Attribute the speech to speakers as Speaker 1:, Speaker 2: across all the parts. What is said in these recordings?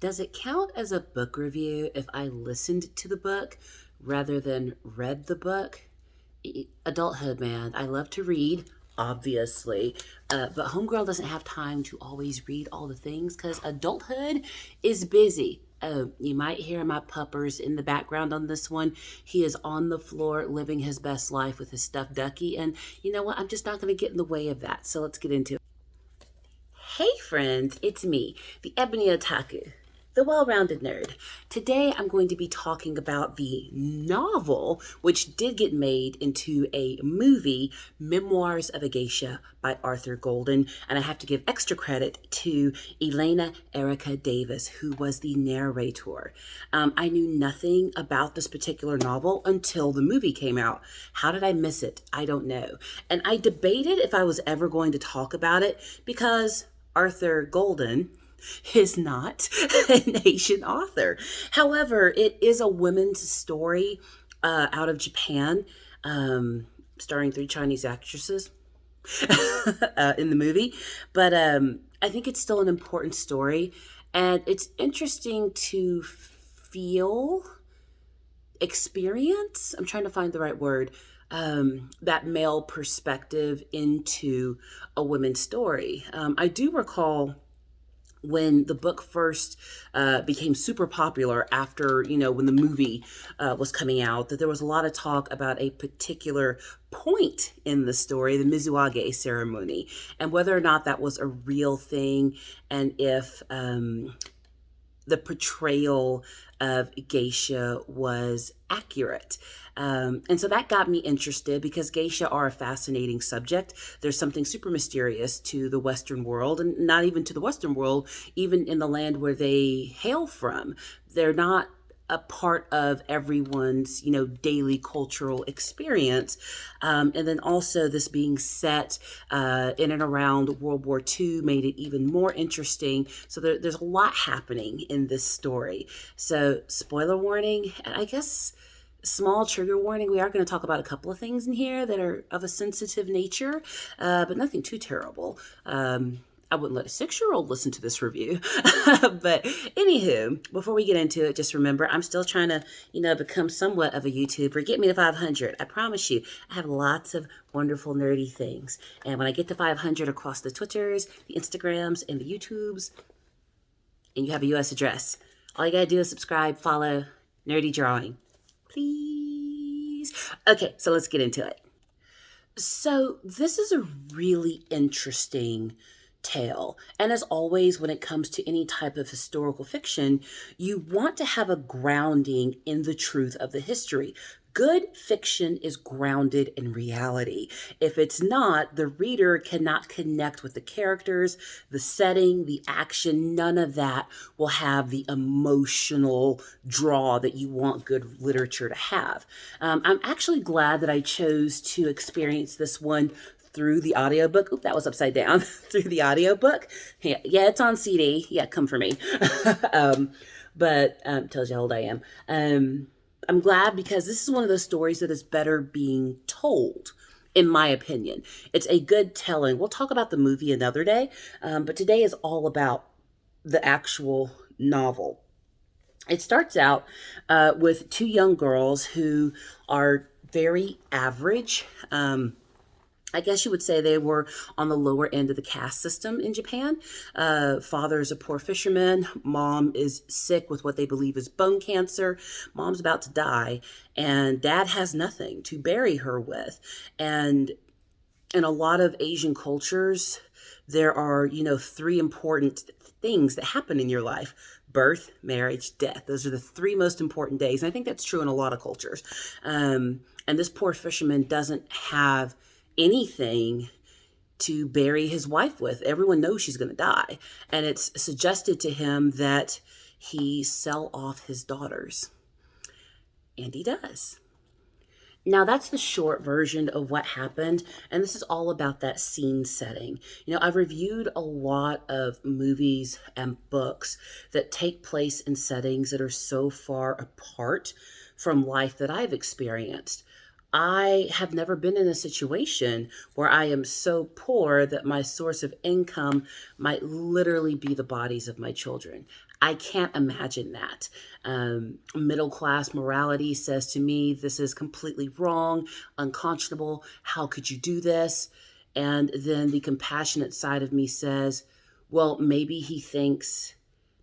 Speaker 1: Does it count as a book review if I listened to the book rather than read the book? Adulthood, man. I love to read, obviously, but Homegirl doesn't have time to always read all the things because adulthood is busy. You might hear my puppers in the background on this one. He is on the floor living his best life with his stuffed ducky. And you know what? I'm just not going to get in the way of that. So let's get into it. Hey friends, it's me, the Ebony Otaku, the well-rounded nerd. Today I'm going to be talking about the novel, which did get made into a movie, Memoirs of a Geisha by Arthur Golden. And I have to give extra credit to Elena Erica Davis, who was the narrator. I knew nothing about this particular novel until the movie came out. How did I miss it? I don't know. And I debated if I was ever going to talk about it because Arthur Golden is not an Asian author. However, it is a women's story out of Japan, starring three Chinese actresses in the movie. But I think it's still an important story. And it's interesting to feel, experience, I'm trying to find the right word, that male perspective into a women's story. I do recall when the book first became super popular after, when the movie was coming out, that there was a lot of talk about a particular point in the story, the Mizuage ceremony, and whether or not that was a real thing, and if the portrayal of geisha was accurate. And so that got me interested because geisha are a fascinating subject. There's something super mysterious to the Western world, and not even to the Western world, even in the land where they hail from. They're not a part of everyone's daily cultural experience, and then also this being set in and around World War II made it even more interesting. So there's a lot happening in this story. So spoiler warning, and I guess small trigger warning, we are going to talk about a couple of things in here that are of a sensitive nature, but nothing too terrible. I wouldn't let a 6-year-old listen to this review. But anywho, before we get into it, just remember, I'm still trying to, become somewhat of a YouTuber. Get me to 500. I promise you, I have lots of wonderful nerdy things. And when I get to 500 across the Twitters, the Instagrams, and the YouTubes, and you have a US address, all you gotta do is subscribe, follow, nerdy drawing. Please. Okay, so let's get into it. So this is a really interesting tale. And as always, when it comes to any type of historical fiction, you want to have a grounding in the truth of the history. Good fiction is grounded in reality. If it's not, the reader cannot connect with the characters, the setting, the action. None of that will have the emotional draw that you want good literature to have. I'm actually glad that I chose to experience this one through the audiobook. Oop, that was upside down. Through the audiobook. Yeah, it's on CD. Yeah, come for me. But tells you how old I am. I'm glad because this is one of those stories that is better being told, in my opinion. It's a good telling. We'll talk about the movie another day, but today is all about the actual novel. It starts out with two young girls who are very average. I guess you would say they were on the lower end of the caste system in Japan. Father is a poor fisherman. Mom is sick with what they believe is bone cancer. Mom's about to die, and dad has nothing to bury her with. And in a lot of Asian cultures, there are, three important things that happen in your life: birth, marriage, death. Those are the three most important days. And I think that's true in a lot of cultures. And this poor fisherman doesn't have anything to bury his wife with. Everyone knows she's going to die. And it's suggested to him that he sell off his daughters. And he does. Now, that's the short version of what happened, and this is all about that scene setting. I've reviewed a lot of movies and books that take place in settings that are so far apart from life that I've experienced. I have never been in a situation where I am so poor that my source of income might literally be the bodies of my children. I can't imagine that. Middle class morality says to me, this is completely wrong, unconscionable. How could you do this? And then the compassionate side of me says, well, maybe he thinks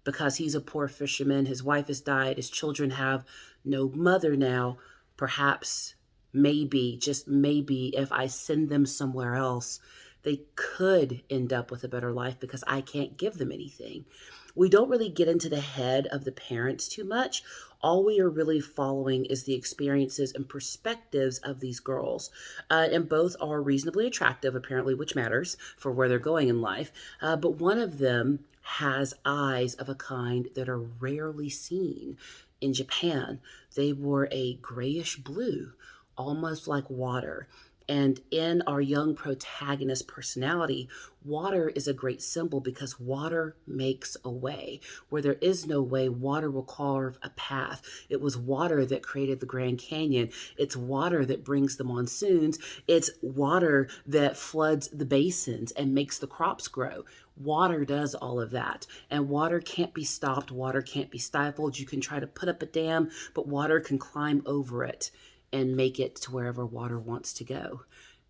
Speaker 1: because he's a poor fisherman, his wife has died, his children have no mother now, perhaps, maybe, just maybe, if I send them somewhere else, they could end up with a better life because I can't give them anything. We don't really get into the head of the parents too much. All we are really following is the experiences and perspectives of these girls. And both are reasonably attractive, apparently, which matters for where they're going in life. But one of them has eyes of a kind that are rarely seen in Japan. They were a grayish blue, almost like water. And in our young protagonist personality, water is a great symbol because water makes a way. Where there is no way, water will carve a path. It was water that created the Grand Canyon. It's water that brings the monsoons. It's water that floods the basins and makes the crops grow. Water does all of that. And water can't be stopped. Water can't be stifled. You can try to put up a dam, but water can climb over it and make it to wherever water wants to go.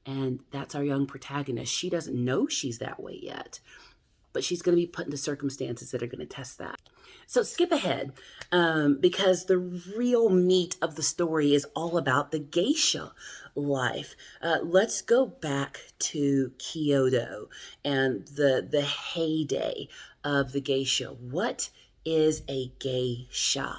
Speaker 1: And that's our young protagonist. She doesn't know she's that way yet, but she's going to be put into circumstances that are going to test that. So skip ahead because the real meat of the story is all about the geisha life. Let's go back to Kyoto and the heyday of the geisha. What is a geisha?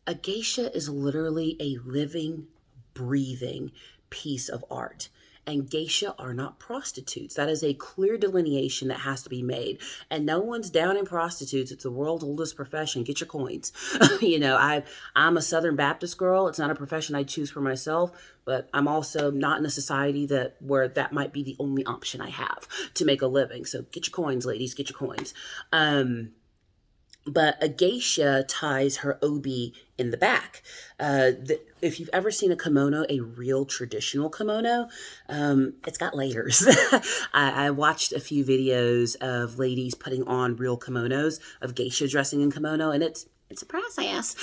Speaker 1: A geisha is literally a living, breathing piece of art. And geisha are not prostitutes. That is a clear delineation that has to be made. And no one's down in prostitutes. It's the world's oldest profession. Get your coins. I'm a Southern Baptist girl. It's not a profession I choose for myself, but I'm also not in a society where that might be the only option I have to make a living. So get your coins, ladies. Get your coins. But a geisha ties her obi in the back. If you've ever seen a kimono, a real traditional kimono, it's got layers. I watched a few videos of ladies putting on real kimonos, of geisha dressing in kimono, and it's a process.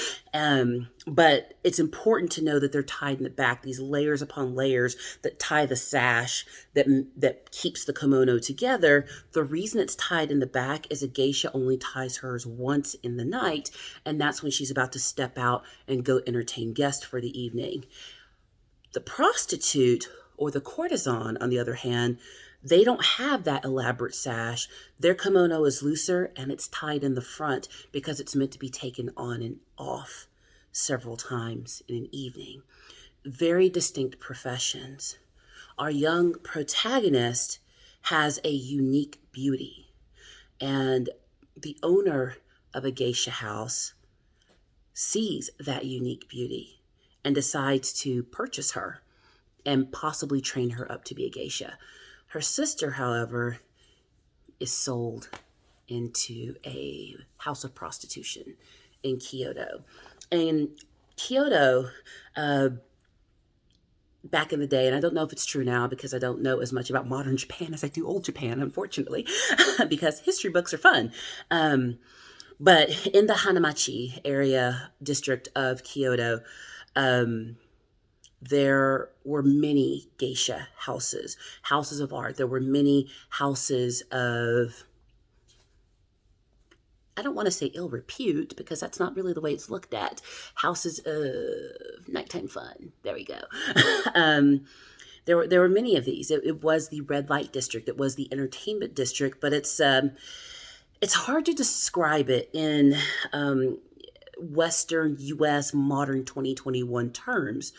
Speaker 1: But it's important to know that they're tied in the back, these layers upon layers that tie the sash that keeps the kimono together. The reason it's tied in the back is a geisha only ties hers once in the night, and that's when she's about to step out and go entertain guests for the evening. The prostitute or the courtesan, on the other hand, they don't have that elaborate sash. Their kimono is looser and it's tied in the front because it's meant to be taken on and off several times in an evening. Very distinct professions. Our young protagonist has a unique beauty, and the owner of a geisha house sees that unique beauty and decides to purchase her and possibly train her up to be a geisha. Her sister, however, is sold into a house of prostitution in Kyoto. And Kyoto, back in the day, and I don't know if it's true now because I don't know as much about modern Japan as I do old Japan, unfortunately, because history books are fun. But in the Hanamachi area district of Kyoto, there were many geisha houses, houses of art. There were many houses of, I don't want to say ill repute because that's not really the way it's looked at. Houses of nighttime fun. There we go. There were many of these. It was the red light district. It was the entertainment district, but it's hard to describe it in Western U.S. modern 2021 terms.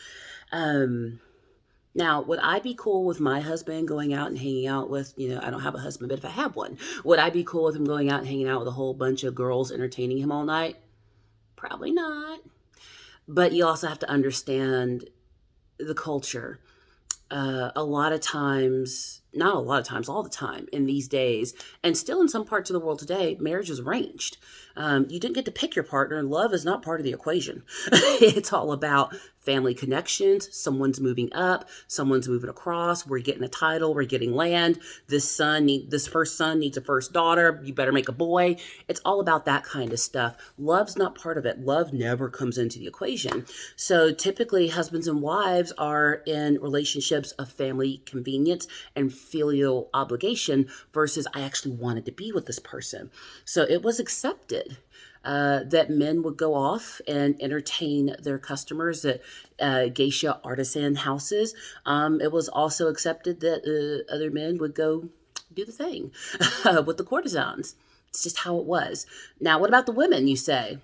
Speaker 1: Now, would I be cool with my husband going out and hanging out with, I don't have a husband, but if I have one, would I be cool with him going out and hanging out with a whole bunch of girls entertaining him all night? Probably not. But you also have to understand the culture. A lot of times, not a lot of times, all the time in these days, and still in some parts of the world today, marriage is arranged. You didn't get to pick your partner, and love is not part of the equation. It's all about family connections. Someone's moving up, someone's moving across. We're getting a title, we're getting land. This first son needs a first daughter. You better make a boy. It's all about that kind of stuff. Love's not part of it. Love never comes into the equation. So typically, husbands and wives are in relationships of family convenience and filial obligation versus I actually wanted to be with this person. So it was accepted that men would go off and entertain their customers at geisha artisan houses. It was also accepted that other men would go do the thing with the courtesans. It's just how it was. Now, what about the women, you say?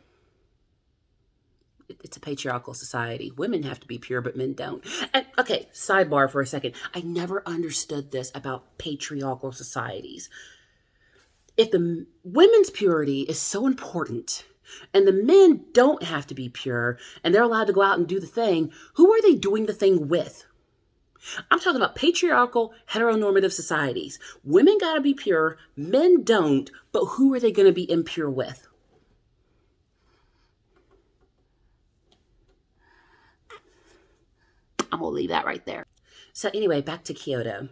Speaker 1: It's a patriarchal society. Women have to be pure, but men don't. And okay, sidebar for a second. I never understood this about patriarchal societies. If the women's purity is so important and the men don't have to be pure and they're allowed to go out and do the thing, who are they doing the thing with? I'm talking about patriarchal, heteronormative societies. Women got to be pure, men don't, but who are they going to be impure with? I'm going to leave that right there. So anyway, back to Kyoto.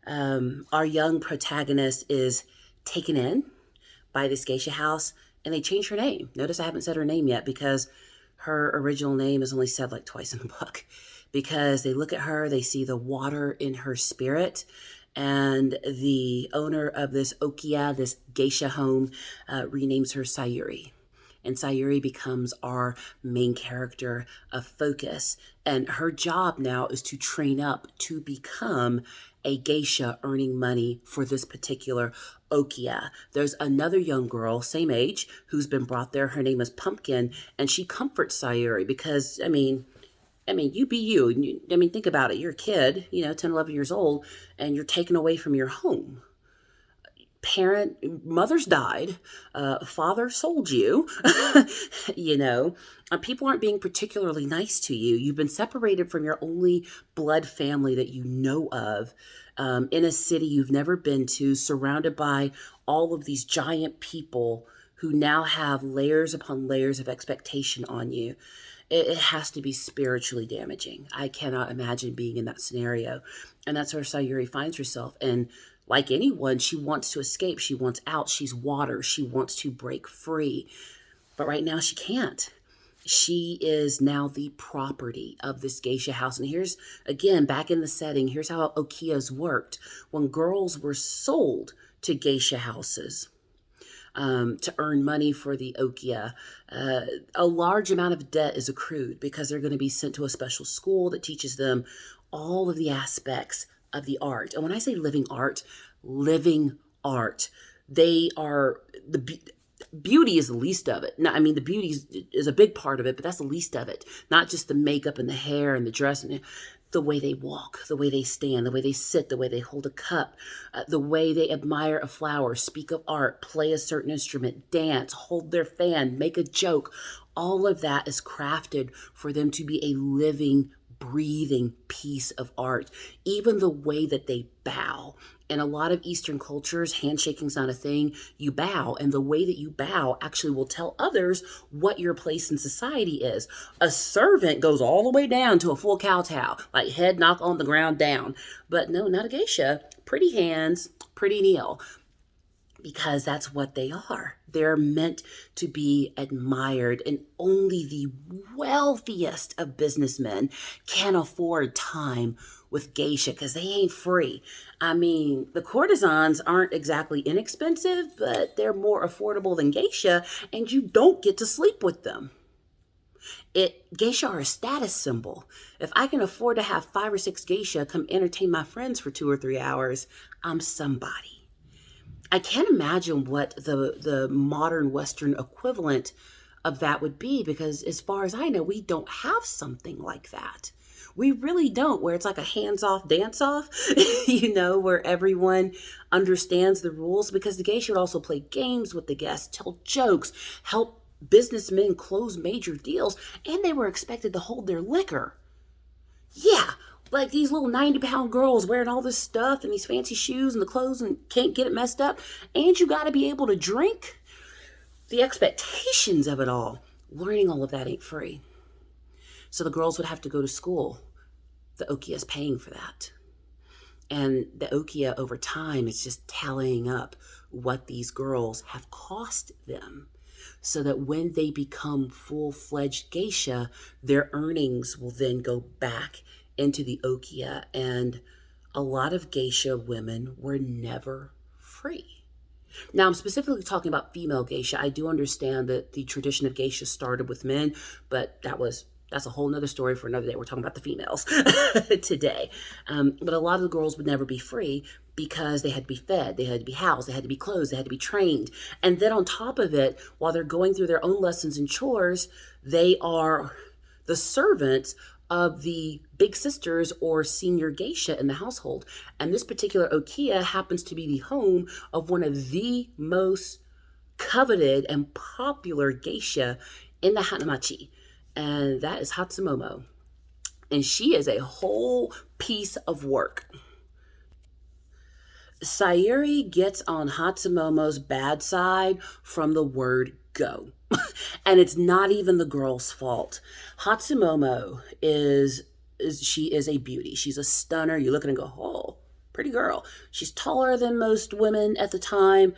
Speaker 1: Our young protagonist is taken in by this geisha house, and they change her name. Notice I haven't said her name yet because her original name is only said like twice in the book. Because they look at her, they see the water in her spirit, and the owner of this okiya, this geisha home, renames her Sayuri. And Sayuri becomes our main character of focus. And her job now is to train up to become a geisha earning money for this particular okiya. There's another young girl, same age, who's been brought there. Her name is Pumpkin, and she comforts Sayuri because, you be you. Think about it. You're a kid, 10, 11 years old, and you're taken away from your home. Mother's died, father sold you, people aren't being particularly nice to you. You've been separated from your only blood family that you know of, in a city you've never been to, surrounded by all of these giant people who now have layers upon layers of expectation on you. It has to be spiritually damaging. I cannot imagine being in that scenario. And that's where Sayuri finds herself. And like anyone, she wants to escape. She wants out. She's water. She wants to break free. But right now she can't. She is now the property of this geisha house. And here's, again, back in the setting, here's how okiyas worked. When girls were sold to geisha houses, to earn money for the okiya, a large amount of debt is accrued because they're going to be sent to a special school that teaches them all of the aspects of the art. And when I say living art, they are beauty is the least of it. Now, the beauty is a big part of it, but that's the least of it. Not just the makeup and the hair and the dress and the way they walk, the way they stand, the way they sit, the way they hold a cup, the way they admire a flower, speak of art, play a certain instrument, dance, hold their fan, make a joke. All of that is crafted for them to be a living, breathing piece of art. Even the way that they bow. In a lot of Eastern cultures, handshaking's not a thing. You bow, and the way that you bow actually will tell others what your place in society is. A servant goes all the way down to a full kowtow, like head knock on the ground down. But no, not a geisha. Pretty hands, pretty kneel. Because that's what they are. They're meant to be admired, and only the wealthiest of businessmen can afford time with geisha because they ain't free. The courtesans aren't exactly inexpensive, but they're more affordable than geisha, and you don't get to sleep with them. Geisha are a status symbol. If I can afford to have 5 or 6 geisha come entertain my friends for 2 or 3 hours, I'm somebody. I can't imagine what the modern Western equivalent of that would be, because as far as I know, we don't have something like that. We really don't, where it's like a hands-off, dance-off, where everyone understands the rules, because the geisha would also play games with the guests, tell jokes, help businessmen close major deals, and they were expected to hold their liquor. Yeah. Like these little 90-pound girls wearing all this stuff and these fancy shoes and the clothes and can't get it messed up. And you got to be able to drink. The expectations of it all, learning all of that ain't free. So the girls would have to go to school. The Okia is paying for that. And the Okia over time is just tallying up what these girls have cost them, so that when they become full-fledged geisha, their earnings will then go back into the Okia. And a lot of geisha women were never free. Now, I'm specifically talking about female geisha. I do understand that the tradition of geisha started with men, but that's a whole nother story for another day. We're talking about the females today. But a lot of the girls would never be free because they had to be fed, they had to be housed, they had to be clothed, they had to be trained. And then on top of it, while they're going through their own lessons and chores, they are the servants of the big sisters or senior geisha in the household. And this particular Okia happens to be the home of one of the most coveted and popular geisha in the Hanamachi, and that is Hatsumomo. And she is a whole piece of work. Sayuri gets on Hatsumomo's bad side from the word go. And it's not even the girl's fault. Hatsumomo she is a beauty. She's a stunner. You look at her and go, oh, pretty girl. She's taller than most women at the time.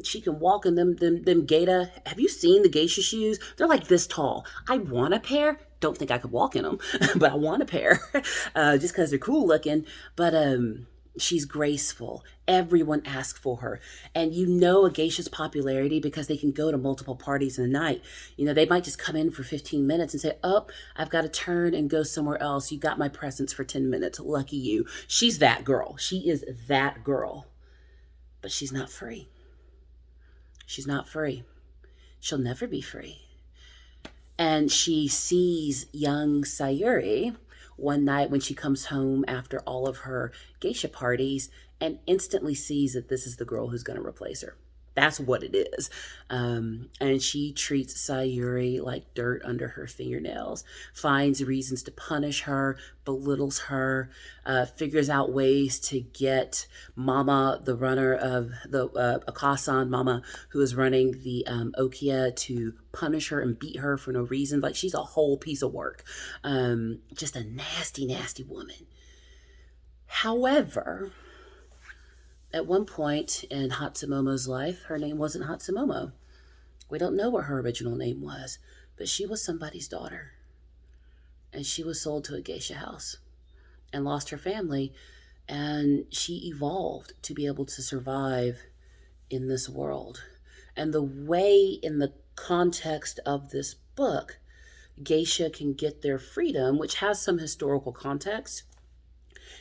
Speaker 1: She can walk in them Gaita. Have you seen the geisha shoes? They're like this tall. I want a pair. Don't think I could walk in them, but I want a pair just because they're cool looking. But she's graceful. Everyone asks for her. And you know a geisha's popularity because they can go to multiple parties in a night. You know, they might just come in for 15 minutes and say, oh, I've got to turn and go somewhere else. You got my presents for 10 minutes. Lucky you. She's that girl. She is that girl. But she's not free. She's not free. She'll never be free. And she sees young Sayuri one night when she comes home after all of her geisha parties and instantly sees that this is the girl who's going to replace her. That's what it is. And she treats Sayuri like dirt under her fingernails, finds reasons to punish her, belittles her, figures out ways to get Mama, the runner of the Akasan Mama, who is running the Okia, to punish her and beat her for no reason. Like, she's a whole piece of work. Just a nasty, nasty woman. However, at one point in Hatsumomo's life, her name wasn't Hatsumomo. We don't know what her original name was, but she was somebody's daughter. And she was sold to a geisha house and lost her family. And she evolved to be able to survive in this world. And the way, in the context of this book, geisha can get their freedom, which has some historical context,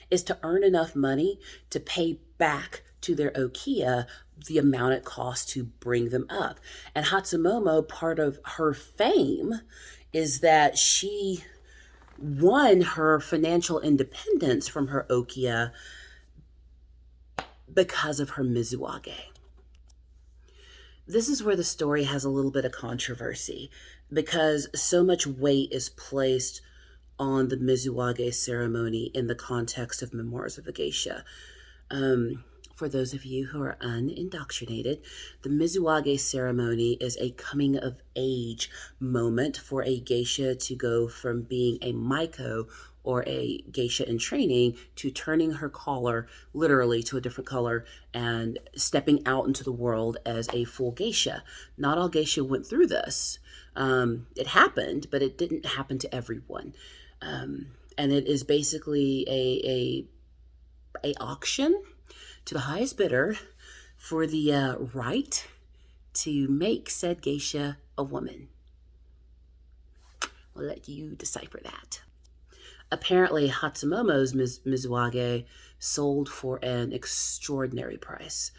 Speaker 1: is to earn enough money to pay back to their Okia the amount it costs to bring them up. And Hatsumomo, part of her fame is that she won her financial independence from her Okia because of her Mizuage. This is where the story has a little bit of controversy because so much weight is placed on the Mizuage ceremony in the context of Memoirs of a Geisha. For those of you who are unindoctrinated, the Mizuage ceremony is a coming of age moment for a geisha to go from being a maiko or a geisha in training to turning her collar literally to a different color and stepping out into the world as a full geisha. Not all geisha went through this. It happened, but it didn't happen to everyone. And it is basically a auction to the highest bidder for the right to make said geisha a woman. I'll let you decipher that. Apparently, Hatsumomo's Mizuage sold for an extraordinary price,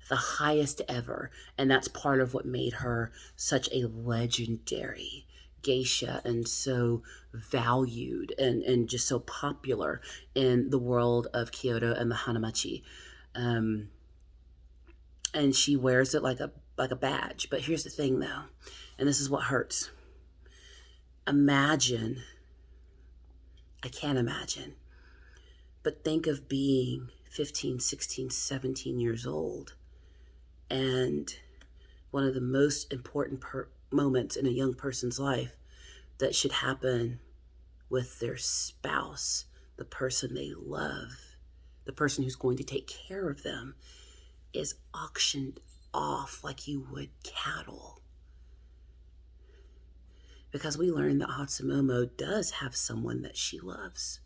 Speaker 1: the highest ever, and that's part of what made her such a legendary geisha and so valued and just so popular in the world of Kyoto and the Hanamachi. And she wears it like a badge. But here's the thing, though, and this is what hurts. Imagine, I can't imagine, but think of being 15, 16, 17 years old and one of the most important moments in a young person's life that should happen with their spouse, the person they love, the person who's going to take care of them, is auctioned off like you would cattle. Because we learned that Hatsumomo does have someone that she loves.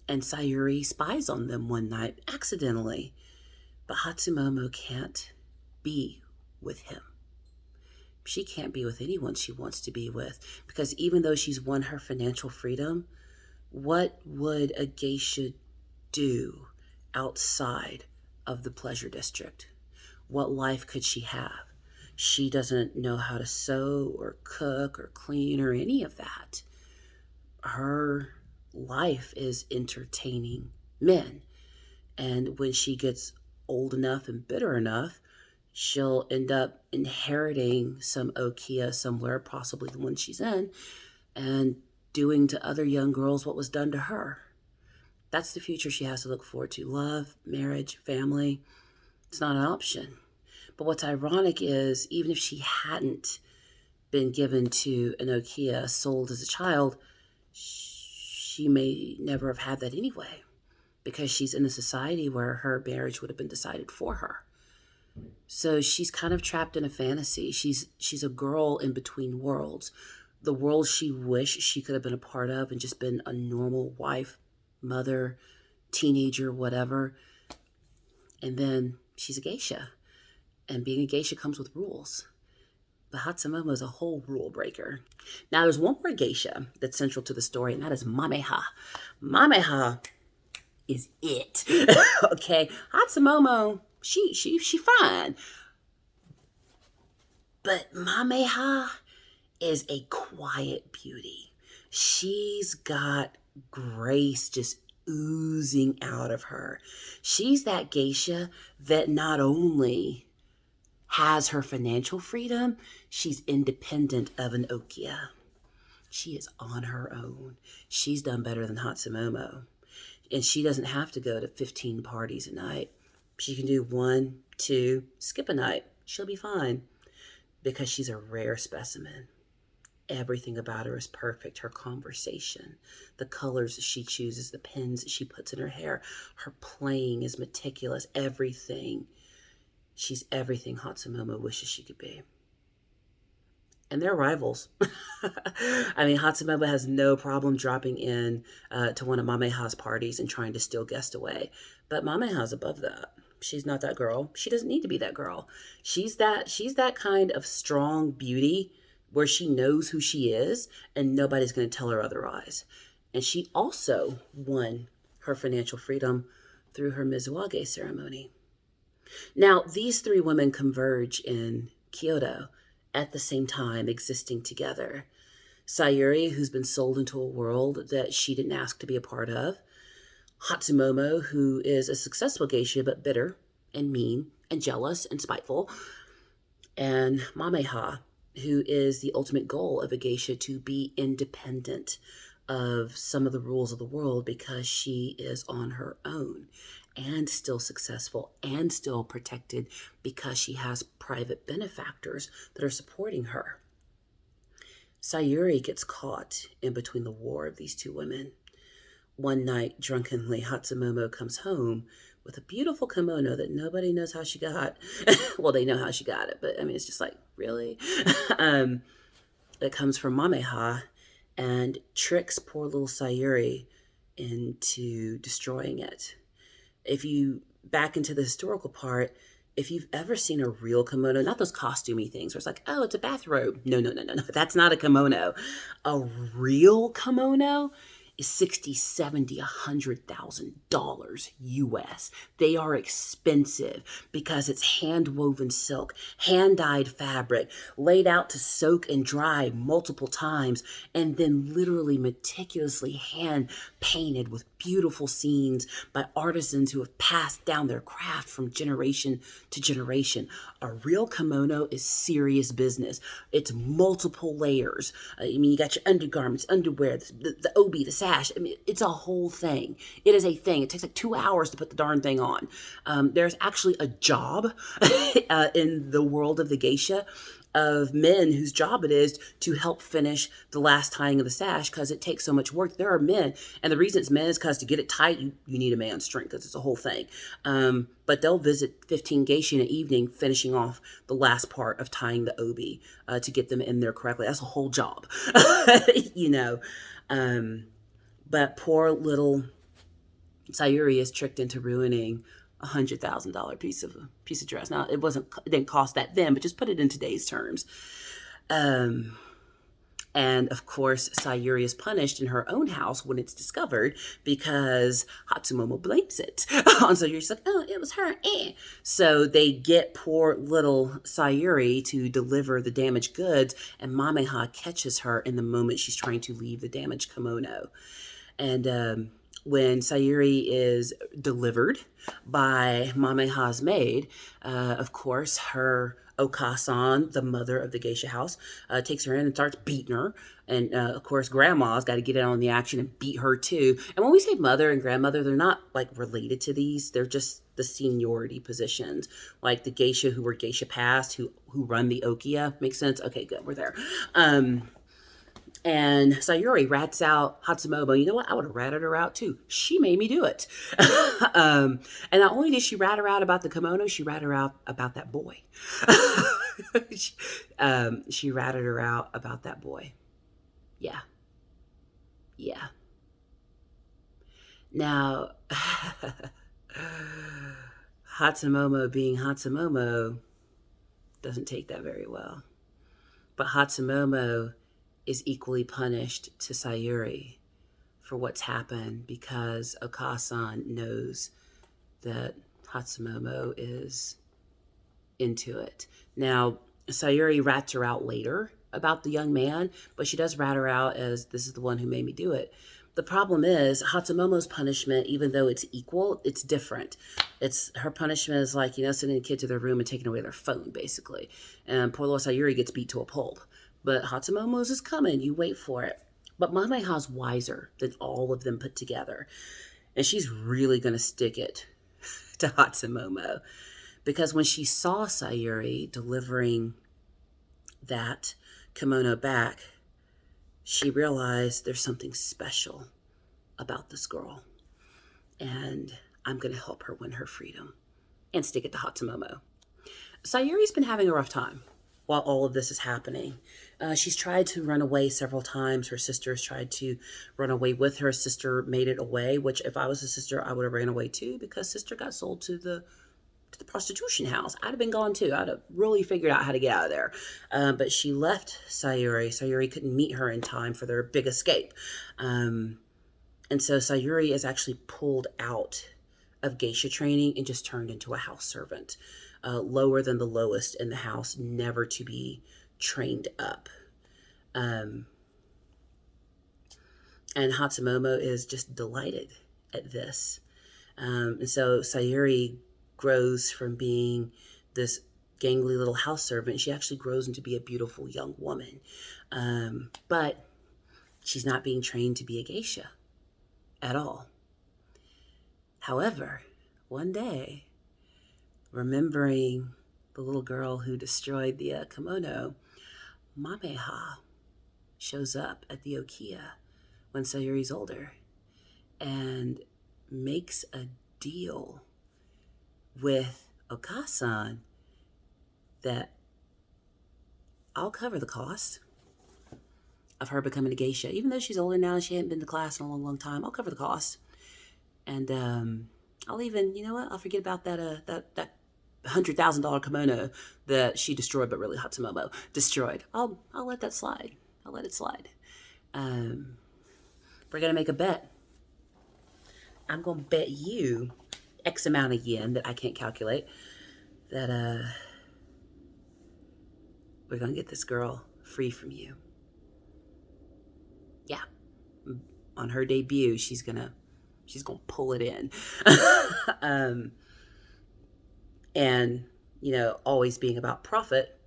Speaker 1: And Sayuri spies on them one night accidentally, but Hatsumomo can't be with him. She can't be with anyone she wants to be with, because even though she's won her financial freedom, what would a geisha do outside of the pleasure district? What life could she have? She doesn't know how to sew or cook or clean or any of that. Her life is entertaining men. And when she gets old enough and bitter enough, she'll end up inheriting some okia somewhere, possibly the one she's in, and doing to other young girls what was done to her. That's the future she has to look forward to. Love, marriage, family. It's not an option. But what's ironic is, even if she hadn't been given to an okia, sold as a child, she may never have had that anyway, because she's in a society where her marriage would have been decided for her. So she's kind of trapped in a fantasy. She's a girl in between worlds. The world she wished she could have been a part of and just been a normal wife, mother, teenager, whatever. And then she's a geisha. And being a geisha comes with rules. But Hatsumomo is a whole rule breaker. Now, there's one more geisha that's central to the story, and that is Mameha. Mameha is it. Okay, Hatsumomo, she fine. But Mameha is a quiet beauty. She's got grace just oozing out of her. She's that geisha that not only has her financial freedom, she's independent of an okia. She is on her own. She's done better than Hatsumomo. And she doesn't have to go to 15 parties a night. She can do 1, 2, skip a night. She'll be fine, because she's a rare specimen. Everything about her is perfect. Her conversation, the colors she chooses, the pins she puts in her hair, her playing is meticulous. Everything. She's everything Hatsumomo wishes she could be. And they're rivals. I mean, Hatsumomo has no problem dropping in to one of Mameha's parties and trying to steal guests away. But Mameha's above that. She's not that girl. She doesn't need to be that girl. She's that kind of strong beauty where she knows who she is and nobody's going to tell her otherwise. And she also won her financial freedom through her Mizuage ceremony. Now, these three women converge in Kyoto at the same time, existing together. Sayuri, who's been sold into a world that she didn't ask to be a part of. Hatsumomo, who is a successful geisha but bitter and mean and jealous and spiteful. And Mameha, who is the ultimate goal of a geisha, to be independent of some of the rules of the world because she is on her own and still successful and still protected because she has private benefactors that are supporting her. Sayuri gets caught in between the war of these two women. One night, drunkenly, Hatsumomo comes home with a beautiful kimono that nobody knows how she got. Well, they know how she got it, but I mean, it's just like, really? It comes from Mameha and tricks poor little Sayuri into destroying it. If you back into the historical part, if you've ever seen a real kimono, not those costumey things where it's like, oh, it's a bathrobe. No. That's not a kimono. A real kimono is $60, $70, $100,000 US. They are expensive because it's hand-woven silk, hand-dyed fabric, laid out to soak and dry multiple times, and then literally meticulously hand-painted with beautiful scenes by artisans who have passed down their craft from generation to generation. A real kimono is serious business. It's multiple layers. I mean, you got your undergarments, underwear, the obi, the sash. I mean, it's a whole thing. It is a thing. It takes like 2 hours to put the darn thing on. There's actually a job in the world of the geisha of men whose job it is to help finish the last tying of the sash because it takes so much work. There are men, and the reason it's men is because to get it tight, you need a man's strength because it's a whole thing. But they'll visit 15 geisha in an evening, finishing off the last part of tying the obi to get them in there correctly. That's a whole job, you know. But poor little Sayuri is tricked into ruining $100,000 piece of dress. Now it didn't cost that then, but just put it in today's terms. Um, and of course, Sayuri is punished in her own house when it's discovered because Hatsumomo blames it on Sayuri. She's like, "Oh, it was her." So they get poor little Sayuri to deliver the damaged goods, and Mameha catches her in the moment she's trying to leave the damaged kimono. And when Sayuri is delivered by Mameha's maid, of course, her Okasan, the mother of the geisha house, takes her in and starts beating her. And of course, grandma's got to get in on the action and beat her too. And when we say mother and grandmother, they're not like related to these. They're just the seniority positions, like the geisha who were geisha past, who run the okia. Makes sense? Okay, good. We're there. And Sayuri rats out Hatsumomo. You know what? I would have ratted her out too. She made me do it. And not only did she rat her out about the kimono, she ratted her out about that boy. She ratted her out about that boy. Yeah. Yeah. Now, Hatsumomo being Hatsumomo doesn't take that very well. But Hatsumomo is equally punished to Sayuri for what's happened because Okasan knows that Hatsumomo is into it. Now, Sayuri rats her out later about the young man, but she does rat her out as this is the one who made me do it. The problem is Hatsumomo's punishment, even though it's equal, it's different. It's her punishment is like, sending a kid to their room and taking away their phone, basically. And poor little Sayuri gets beat to a pulp. But Hatsumomo's is coming. You wait for it. But Mameha's wiser than all of them put together. And she's really going to stick it to Hatsumomo. Because when she saw Sayuri delivering that kimono back, she realized there's something special about this girl. And I'm going to help her win her freedom and stick it to Hatsumomo. Sayuri's been having a rough time while all of this is happening. She's tried to run away several times. Her sister has tried to run away with her. Sister made it away, which if I was a sister, I would have ran away too because sister got sold to the prostitution house. I'd have been gone too. I'd have really figured out how to get out of there. But she left Sayuri. Sayuri couldn't meet her in time for their big escape. And so Sayuri is actually pulled out of geisha training and just turned into a house servant. Lower than the lowest in the house, never to be trained up. And Hatsumomo is just delighted at this. And so Sayuri grows from being this gangly little house servant. She actually grows into be a beautiful young woman. But she's not being trained to be a geisha at all. However, one day, remembering the little girl who destroyed the kimono, Mameha shows up at the okia when Sayuri's older and makes a deal with Okasan that I'll cover the cost of her becoming a geisha. Even though she's older now and she hadn't been to class in a long, long time, I'll cover the cost. And I'll even, I'll forget about that $100,000 kimono that she destroyed, but really Hatsumomo destroyed. I'll let that slide. I'll let it slide. We're gonna make a bet. I'm gonna bet you X amount of yen that I can't calculate that we're gonna get this girl free from you. Yeah, on her debut, she's gonna pull it in. And always being about profit,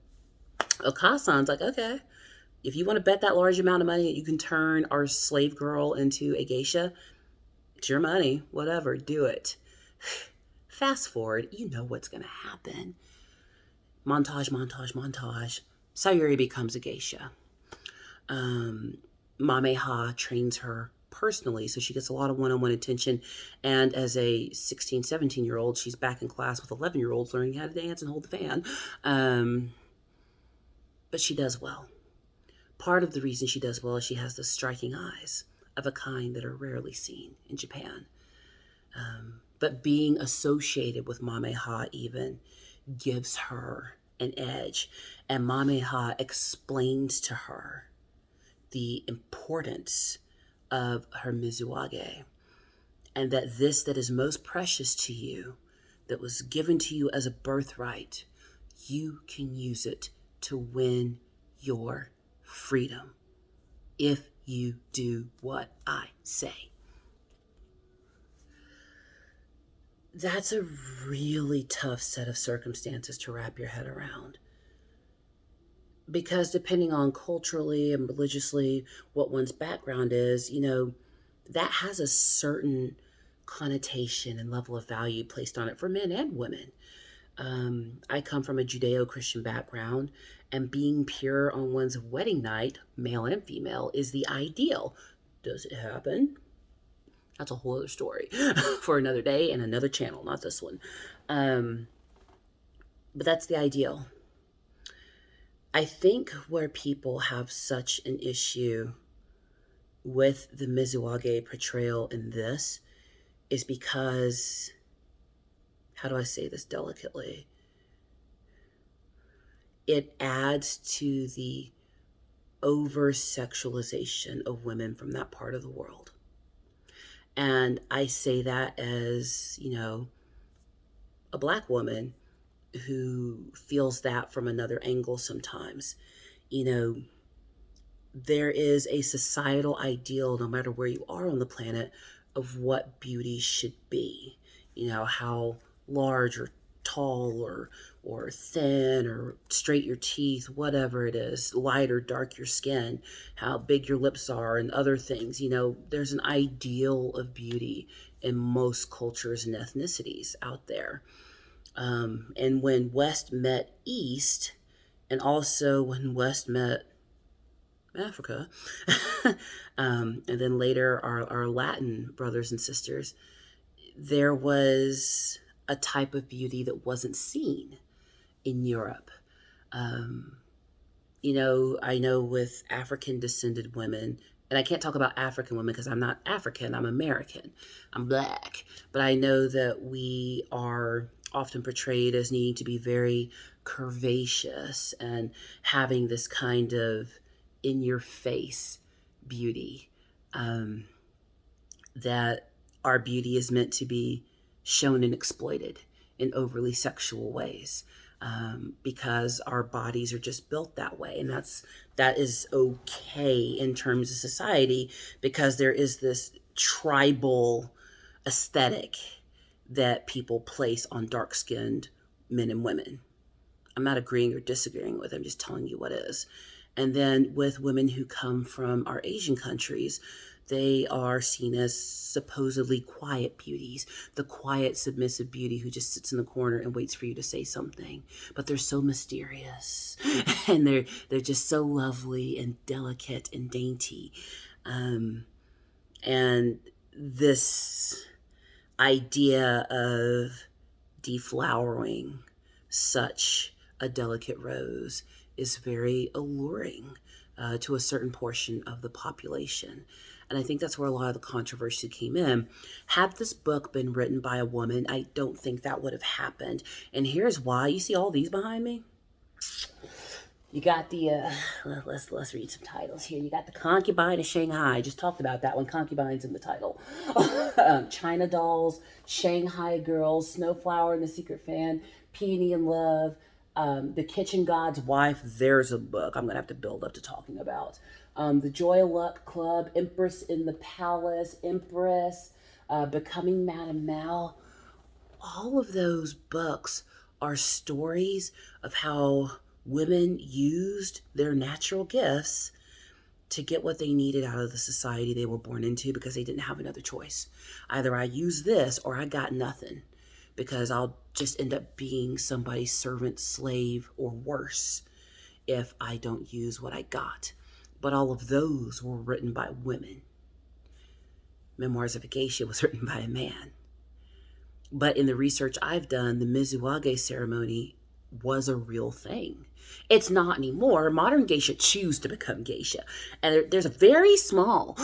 Speaker 1: Okasan's like, okay, if you want to bet that large amount of money that you can turn our slave girl into a geisha, it's your money, whatever, do it. Fast forward, you know what's going to happen. Montage, montage, montage. Sayuri becomes a geisha. Mameha trains her personally, so she gets a lot of one-on-one attention. And as a 16, 17-year-old, she's back in class with 11-year-olds learning how to dance and hold the fan. But she does well. Part of the reason she does well is she has the striking eyes of a kind that are rarely seen in Japan. But being associated with Mameha even gives her an edge. And Mameha explains to her the importance of her Mizuage, and that this that is most precious to you, that was given to you as a birthright, you can use it to win your freedom if you do what I say. That's a really tough set of circumstances to wrap your head around. Because depending on culturally and religiously what one's background is, that has a certain connotation and level of value placed on it for men and women. I come from a Judeo Christian background, and being pure on one's wedding night, male and female, is the ideal. Does it happen? That's a whole other story for another day and another channel, not this one. But that's the ideal. I think where people have such an issue with the Mizuage portrayal in this is because, how do I say this delicately? It adds to the over sexualization of women from that part of the world. And I say that as, a Black woman who feels that from another angle sometimes. There is a societal ideal, no matter where you are on the planet, of what beauty should be. How large or tall or thin or straight your teeth, whatever it is, light or dark your skin, how big your lips are, and other things. There's an ideal of beauty in most cultures and ethnicities out there. And when West met East, and also when West met Africa, and then later our Latin brothers and sisters, there was a type of beauty that wasn't seen in Europe. I know with African descended women, and I can't talk about African women because I'm not African, I'm American, I'm Black, but I know that we are often portrayed as needing to be very curvaceous and having this kind of in your face beauty, that our beauty is meant to be shown and exploited in overly sexual ways, because our bodies are just built that way, and that is okay in terms of society, because there is this tribal aesthetic that people place on dark-skinned men and women. I'm not agreeing or disagreeing with it, I'm just telling you what is. And then with women who come from our Asian countries, they are seen as supposedly quiet beauties, the quiet, submissive beauty who just sits in the corner and waits for you to say something. But they're so mysterious, and they're just so lovely and delicate and dainty. And this idea of deflowering such a delicate rose is very alluring to a certain portion of the population. And I think that's where a lot of the controversy came in. Had this book been written by a woman, I don't think that would have happened. And here's why. You see all these behind me? You got the, let's read some titles here. You got The Concubine of Shanghai. Just talked about that one. Concubine's in the title. China Dolls, Shanghai Girls, Snowflower and the Secret Fan, Peony in Love, The Kitchen God's Wife. There's a book I'm going to have to build up to talking about. The Joy of Luck Club, Empress in the Palace, Empress, Becoming Madame Mal. All of those books are stories of how women used their natural gifts to get what they needed out of the society they were born into because they didn't have another choice. Either I use this or I got nothing, because I'll just end up being somebody's servant, slave, or worse if I don't use what I got. But all of those were written by women. Memoirs of a Geisha was written by a man. But in the research I've done, the Mizuwage ceremony was a real thing. It's not anymore. Modern geisha choose to become geisha. And there's a very small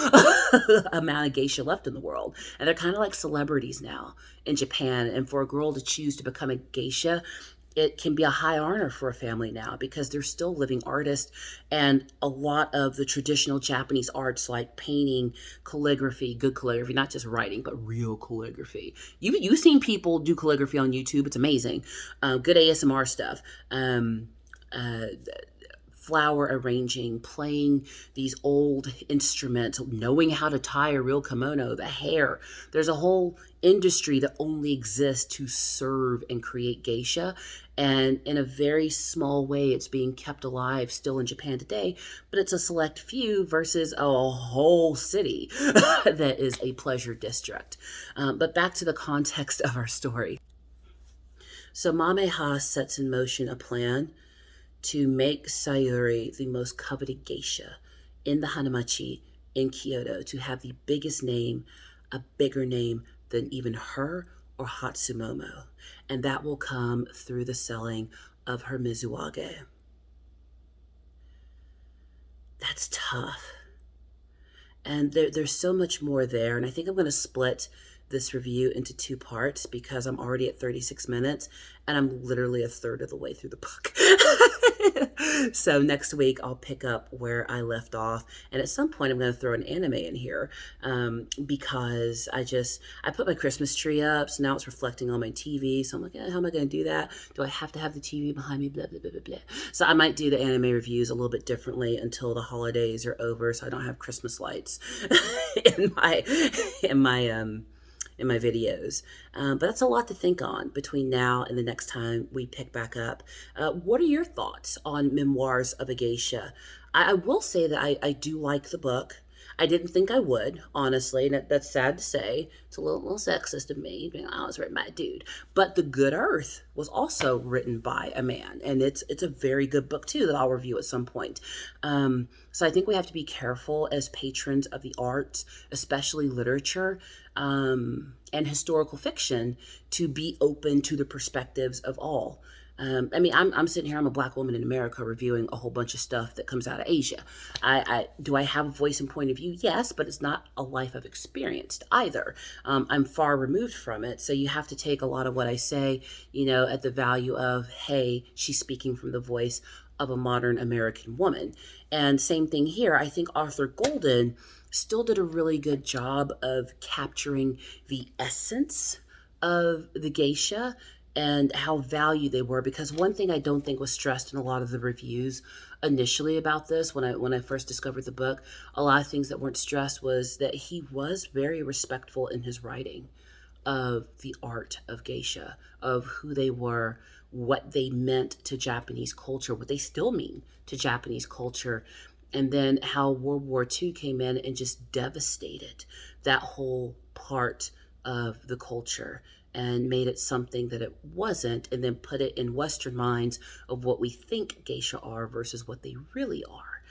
Speaker 1: amount of geisha left in the world. And they're kind of like celebrities now in Japan. And for a girl to choose to become a geisha, it can be a high honor for a family now, because they're still living artists. And a lot of the traditional Japanese arts, like painting, calligraphy, good calligraphy, not just writing, but real calligraphy. You've seen people do calligraphy on YouTube. It's amazing. Good ASMR stuff. Uh, Flower arranging, playing these old instruments, knowing how to tie a real kimono, the hair. There's a whole industry that only exists to serve and create geisha. And in a very small way, it's being kept alive still in Japan today, but it's a select few versus a whole city that is a pleasure district. But back to the context of our story. So Mameha sets in motion a plan to make Sayuri the most coveted geisha in the Hanamachi in Kyoto, to have the biggest name, a bigger name than even her or Hatsumomo. And that will come through the selling of her Mizuwage. That's tough. And there's so much more there. And I think I'm going to split this review into two parts, because I'm already at 36 minutes and I'm literally a third of the way through the book. So next week I'll pick up where I left off. And at some point I'm going to throw an anime in here, because I put my Christmas tree up. So now it's reflecting on my TV. So I'm like, how am I going to do that? Do I have to have the TV behind me? Blah, blah, blah, blah, blah. So I might do the anime reviews a little bit differently until the holidays are over, so I don't have Christmas lights in my videos. But that's a lot to think on between now and the next time we pick back up. What are your thoughts on Memoirs of a Geisha? I will say that I do like the book. I didn't think I would, honestly, and that's sad to say. It's a little sexist of me, being I was written by a dude. But The Good Earth was also written by a man, and it's a very good book too that I'll review at some point. So I think we have to be careful as patrons of the arts, especially literature, and historical fiction, to be open to the perspectives of all. I'm sitting here, I'm a Black woman in America reviewing a whole bunch of stuff that comes out of Asia. Do I have a voice and point of view? Yes, but it's not a life I've experienced either. I'm far removed from it. So you have to take a lot of what I say, at the value of, hey, she's speaking from the voice of a modern American woman. And same thing here. I think Arthur Golden still did a really good job of capturing the essence of the geisha and how valued they were. Because one thing I don't think was stressed in a lot of the reviews initially about this, when I first discovered the book, a lot of things that weren't stressed was that he was very respectful in his writing of the art of geisha, of who they were, what they meant to Japanese culture, what they still mean to Japanese culture, and then how World War II came in and just devastated that whole part of the culture and made it something that it wasn't, and then put it in Western minds of what we think geisha are versus what they really are.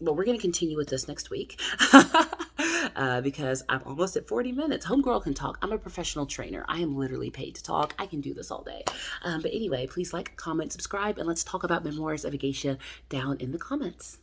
Speaker 1: But we're going to continue with this next week because I'm almost at 40 minutes. Homegirl can talk. I'm a professional trainer. I am literally paid to talk. I can do this all day. But anyway, please like, comment, subscribe, and let's talk about Memoirs of a Geisha down in the comments.